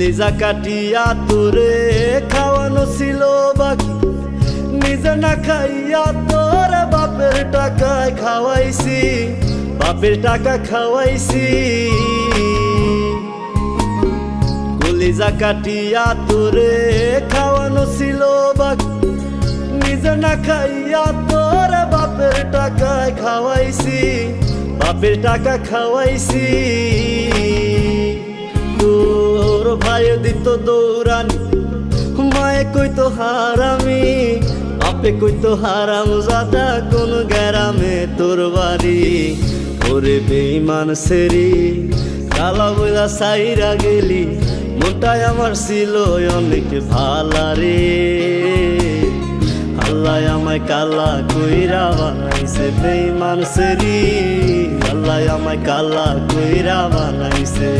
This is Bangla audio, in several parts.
কলিজা কাটিয়া তোরে খাওয়ানো ছিল বাকি, নিজে না খাইয়া তোরে বাপের টাকায় খাওয়াইছি, বাপের টাকা খাওয়াইছি। কলিজা কাটিয়া তোরে খাওয়ানো ছিল বাকি, নিজে না খাইয়া তোরে বাপের টাকায় খাওয়াইছি, বাপের টাকা খাওয়াইছি। তোর ভাই দিত দৌড়ানি, মায়ে কইতো হারামি, বাপে কইতো হারাম জাদা, কোন গ্রামে তোর বাড়ি। ওরে বেঈমান সেরি কালা বইলা সাইরা গেলি, মনটাই আমার ছিল অনেক ভালা রে। আল্লাহ আমায় কালা কইরা বানাইছে বেঈমান সেরি, আল্লাহ আমায় কালা কইরা বানাইছে।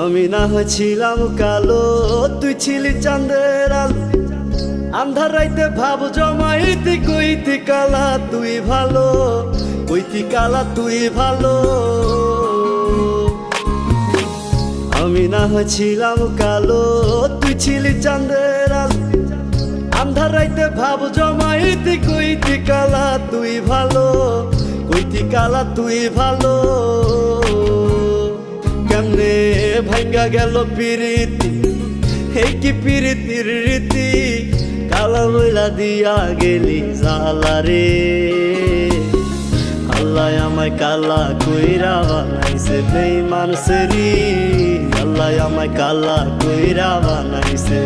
আমি না হয়েছিলাম কালো, তুই ছিলি চাঁদের আলো, আন্ধার রাইতে ভাব জমাইতি, কইতি কালা তুই ভালো, কইতি কালা তুই ভালো। আমি না হয়েছিলাম কালো, তুই ছিলি চাঁদের আলো, আন্ধার রাইতে ভাব জমাইতি, কইতি কালা তুই ভালো, কইতি কালা তুই ভালো। কেমনে ভাঙ্গা গেল পিরিতি, এই কি পিরিতির রীতি, কালা বইলা দিয়া গেলি জালা রে। আল্লাহ আমায় কালা কইরা বানাইছে বেঈমান সেরি, আল্লাহ আমায় কালা কইরা বানাইছে।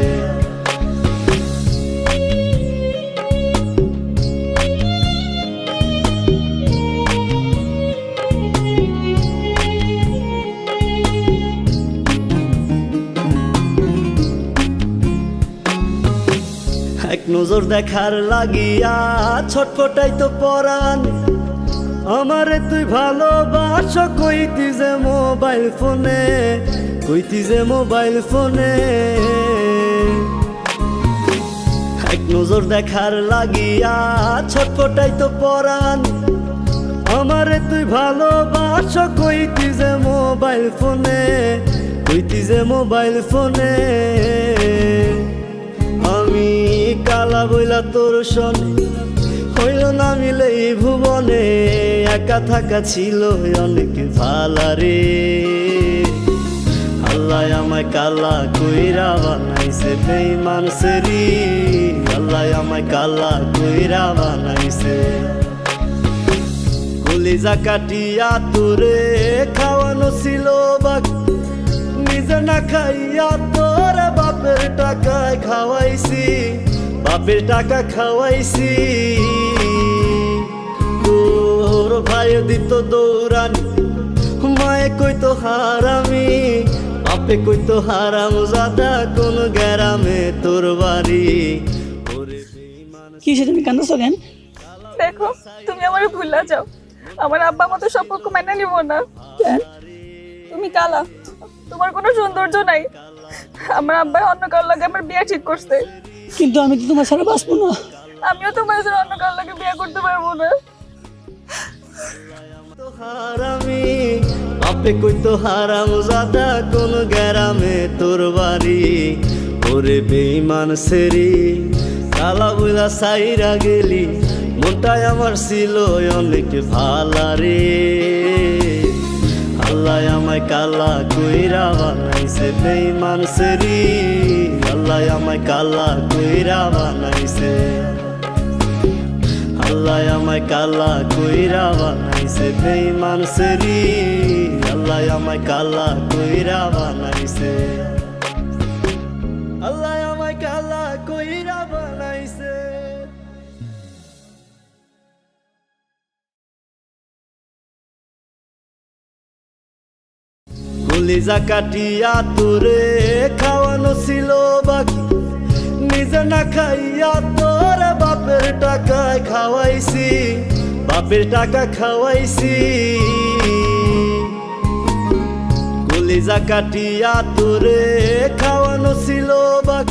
এক নজর দেখার লাগিয়া ছটফটাই তো পরাণ, আমারে তুই ভালোবাস কইতি যে মোবাইল ফোনে, কইতি যে মোবাইল ফোনে। এক নজর দেখার লাগিয়া ছটফটাই তো পরাণ, আমারে তুই ভালোবাস কইতি যে মোবাইল ফোনে, কইতি যে মোবাইল ফোনে। আমি কালা বইলা তোর শোনে, হইল না মিলে এই ভুবনে, একা থাকা ছিল অনেক ভালা রে। আল্লাহ আমায় কালা কইরা বানাইছে বেঈমান সেরি, আল্লাহ আমায় কালা কইরা বানাইছে। কলিজা কাটিয়া তোরে খাওয়ানো ছিল বাকি, নিজে না খাইয়া তোরে বাপের টাকায় খাওয়াইছি, বাপের টাকা খাওয়াইছি। তোর ভাই দিত দৌড়ানি, মায়ে কইতো হারামি, বাপে কইতো হারাম জাদা, কোন গ্রামে তোর বাড়ি। কি সে তুমি কান্দাছো কেন? দেখো তুমি আমার ভুলা যাও, আমার আব্বা মতো সম্পর্ক মেনে নিব না। তুমি কালা, তোমার কোনো সৌন্দর্য নাই। আমার আব্বা অন্য কারোর লাগে আমার বিয়ে ঠিক করছে, কিন্তু আমি তো তোমার ছাড়া বাঁচবো না। আমিও তোমার সাথে অন্য কারোর লাগে বিয়ে করতে পারবো না। হারামি, বাপে কইতো হারাম জাদা, কোন গ্রামে তোর বাড়ি। ওরে বেঈমান সেরি কালা বইলা সাইরা গেলি, মনটাই আমার ছিল অনেক ভালা রে। আল্লাহ আমায় কালা কইরা বানাইছে বেঈমান সেরি, আল্লাহ আমায় কালা কইরা বানাইছে। আল্লাহ আমায় কালা কইরা বানাইছে বেঈমান সেরি, আল্লাহ আমায় কালা কইরা বানাইছে। আল্লাহ আমায় কালা কইরা বানাইছে। কলিজা কাটিয়া তোরে খাওয়ানো ছিল বাকি, নিজে না খাইয়া তোরে বাপের টাকায় খাওয়াইছি, বাপের টাকা খাওয়াইছি। কলিজা কাটিয়া তোরে খাওয়ানো ছিল বাক